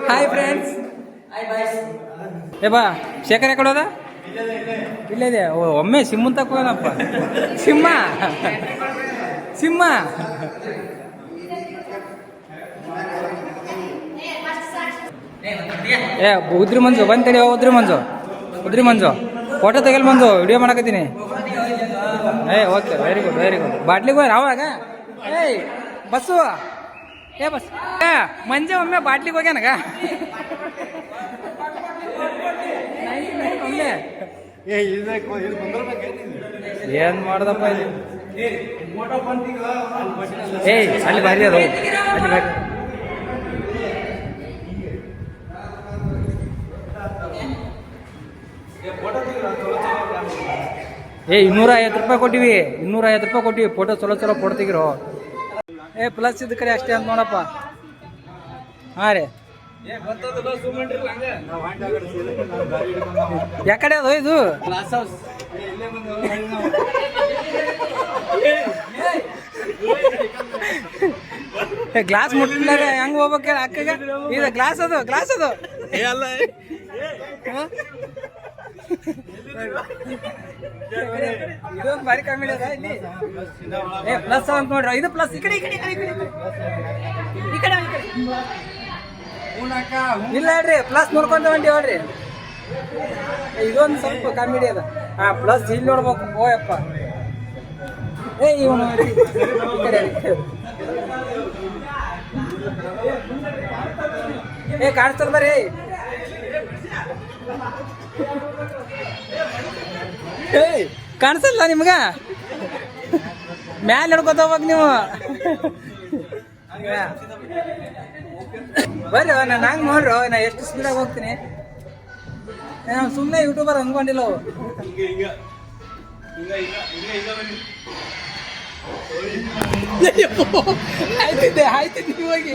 Hi friends. ಏ ಬಾ, ಶೇಖರ್ ಯಾಕಡೆ ಹೋದ? ಇಲ್ಲದೆ ಒಮ್ಮೆ ಸಿಮ್ಮನ್ ತಕೋನಪ್ಪ. ಸಿಂಹ ಸಿಂಹ ಏ ಉದ್ರಿ ಮಂಜು ಬಂತೇಳಿ. ಉದ್ರಿ ಮಂಜು ಫೋಟೋ ತೆಗಲ್ ಮಂಜು, ವಿಡಿಯೋ ಮಾಡಕತ್ತೀನಿ. Okay, very good very good. ಬಾಟ್ಲಿಗೆ ಹೋಗಿ ಅವಾಗ ಏಯ್ ಬಸ್ಸು ಬಸ್ ಮಂಜೆ ಒಮ್ಮೆ ಬಾಟ್ಲಿಗೆ ಹೋಗ್ಯಾನಗ. ಒಮ್ಮೆ ಏನ್ ಮಾಡ್ದಪ್ಪ ಇಲ್ಲಿ? ಏಯ್ ಅಲ್ಲಿ ಭಾರಿ ಅದು, ಅಲ್ಲಿ ಭಾರಿ. ₹250 ಕೊಟ್ಟಿವಿ, ₹250 ಕೊಟ್ಟಿವಿ. ಫೋಟೋ ಚಲೋ ಫೋಟೋ ತೆಗಿರೋ. ಪ್ಲಸ್ ಇದ್ದ ಕಡೆ ಅಷ್ಟೇ ಅಂತ ನೋಡಪ್ಪ. ಹಾಂ ರೀ, ಯಾಕಡೆ ಅದು ಇದು ಗ್ಲಾಸ್ ಮುಟ್ಲಾಗ ಹೆಂಗ್ ಹೋಗ್ಬೇಕ ಅಕ್ಕಗ? ಇದು ಗ್ಲಾಸ್ ಅದು ಇದೊಂದು ಭಾರಿ ಕಾಮಿಡಿ ಅದ ಇಲ್ಲಿ. ಪ್ಲಸ್ ಅಂತ ನೋಡ್ರಿ, ಇದು ಪ್ಲಸ್. ಈ ಕಡೆ ಇಲ್ಲ ಹೇಳ್ರಿ, ಪ್ಲಸ್ ನೋಡ್ಕೊಂತ ಹೊಂಟಿ ಹೇಳ್ರಿ. ಇದೊಂದು ಸ್ವಲ್ಪ ಕಾಮಿಡಿ ಅದ. ಪ್ಲಸ್ ಇಲ್ಲಿ ನೋಡ್ಬೇಕು. ಓಯಪ್ಪ ಇವನು ಕಾಣಿಸ್ತದ ಬರ್ರಿ. ಕಾಣಿಸಲ್ಲ ನಿಮ್ಗ? ಮ್ಯಾಲೆ ಹಿಡ್ಕೊತ ಹೋಗ್ಬೇಕು ನೀವು. ಬರ್ರಿ, ನಾನು ಹಂಗೆ ನೋಡ್ರಿ, ನಾ ಎಷ್ಟು ಸ್ಪೀಡಾಗಿ ಹೋಗ್ತೀನಿ. ಸುಮ್ಮನೆ ಯೂಟ್ಯೂಬರ್ ಅಂದ್ಕೊಂಡಿಲ್ಲ ಅವು. ಆಯ್ತಿದ್ದೆ ಹೋಗಿ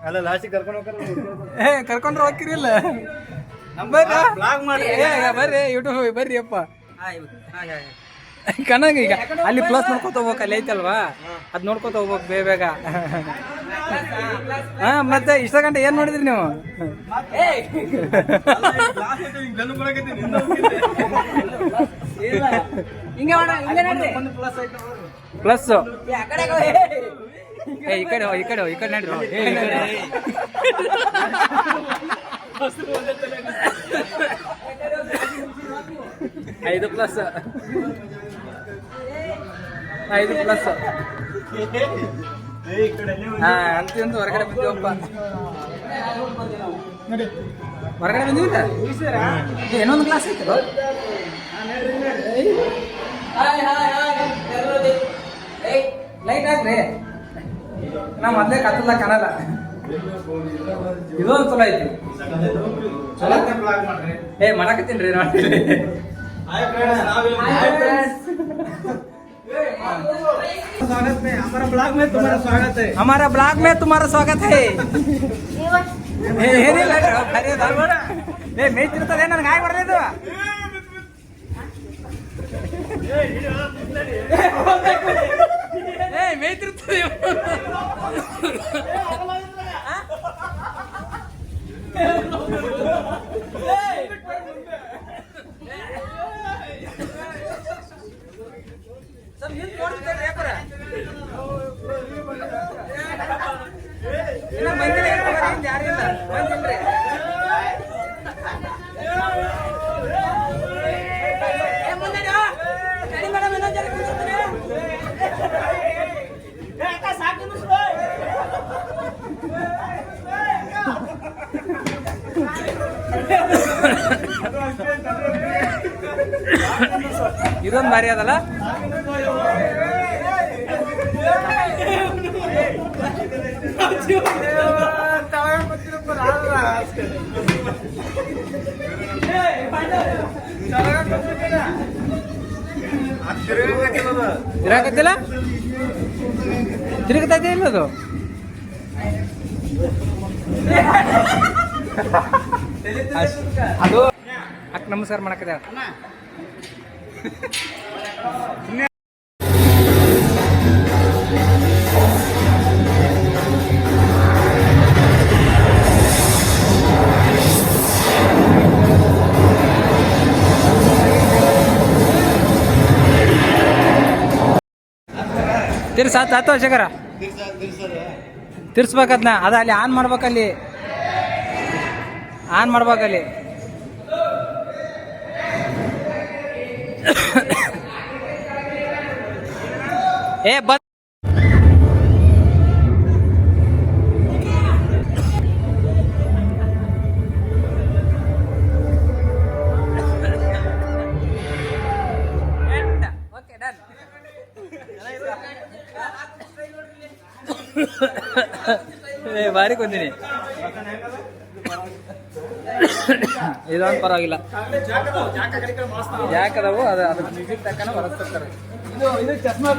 ಅಲ್ಲ ಲಾಸ್ಟಿಗೆ ಕರ್ಕೊಂಡ್ರೆ ಹೋಗ್ತಿರಿಲ್ಲ. ಬರ್ರಿ ಯೂಟ್ಯೂಬ್ ಬರ್ರಿ ಅಪ್ಪ. ಕಣಂಗ ಈಗ ಅಲ್ಲಿ ಪ್ಲಸ್ ನೋಡ್ಕೊತ ಹೋಗ್ಬೇಕು. ಅಲ್ಲಿ ಐತಲ್ವಾ, ಅದ್ ನೋಡ್ಕೊತ ಹೋಗ್ಬೇಕು ಬೇಗ. ಮತ್ತೆ ಇಷ್ಟ ಗಂಟೆ ಏನ್ ನೋಡಿದ್ರಿ ನೀವು? ಪ್ಲಸ್ ಈ ಕಡೆ ನಡ್ರಿ. 5 ಪ್ಲಸ್ ಅಂತೂ ಹೊರಗಡೆ ಬಂದೀವಪ್ಪ. ಹೊರಗಡೆ ಬಂದೀವಿಲ್ಲ, ಏನೊಂದು ಕ್ಲಾಸ್ ಐತೆ. ಲೈಟ್ ಹಾಕ್ರಿ, ನಾ ಮೊದ್ಲೇ ಕತ್ತಲ್ಲ ಕಾಣಲ್ಲ. ಇದೊಂದು ಚಲೋ ಐತಿ. ಮಾಡಕತ್ತೀನ್ರಿ ನೋಡಿ. हमारा ब्लॉग में तुम्हारा स्वागत है. ಮೇಯ್ತಿರ್ತದೆ ನನ್ಗೆ ಹಾಯ್ ಮಾಡ್ರಿ. ಇದು ಮೇಯ್ತಿರ್ತದೆ. ಇದೊಂದು ಭಾರಿ ಅದಲ್ಲ. ತಿರಾಕತ್ತಿಲ್ಲ, ತಿರುಗತೈತೆ ಇಲ್ಲ ಅದು. ಅದು ಅಕ್ಕ ನಮಸ್ಕಾರ ಮಾಡಕತ್ತ. ತಿರ್ಸ ಆತು ಶೇಖರ ತಿರ್ಸ್ಬೇಕದ್ನ ಅದ ಅಲ್ಲಿ ಆನ್ ಮಾಡ್ಬೇಕಲ್ಲಿ ಆನ್ ಮಾಡ್ಬೇಕಲ್ಲಿ ಏ ಬತ್ ಏ ಭಾರಿ ಕೊಂದಿನಿ ಇದೊಂದು ಪರವಾಗಿಲ್ಲ ಯಾಕದವು ಅದು ಅದಕ್ಕೆ ಮ್ಯೂಸಿಕ್ ತಕ್ಕನ ಹೊರಸ್ತಿರ್ತಾರೆ ಇದು ಚಸ್ಮಾ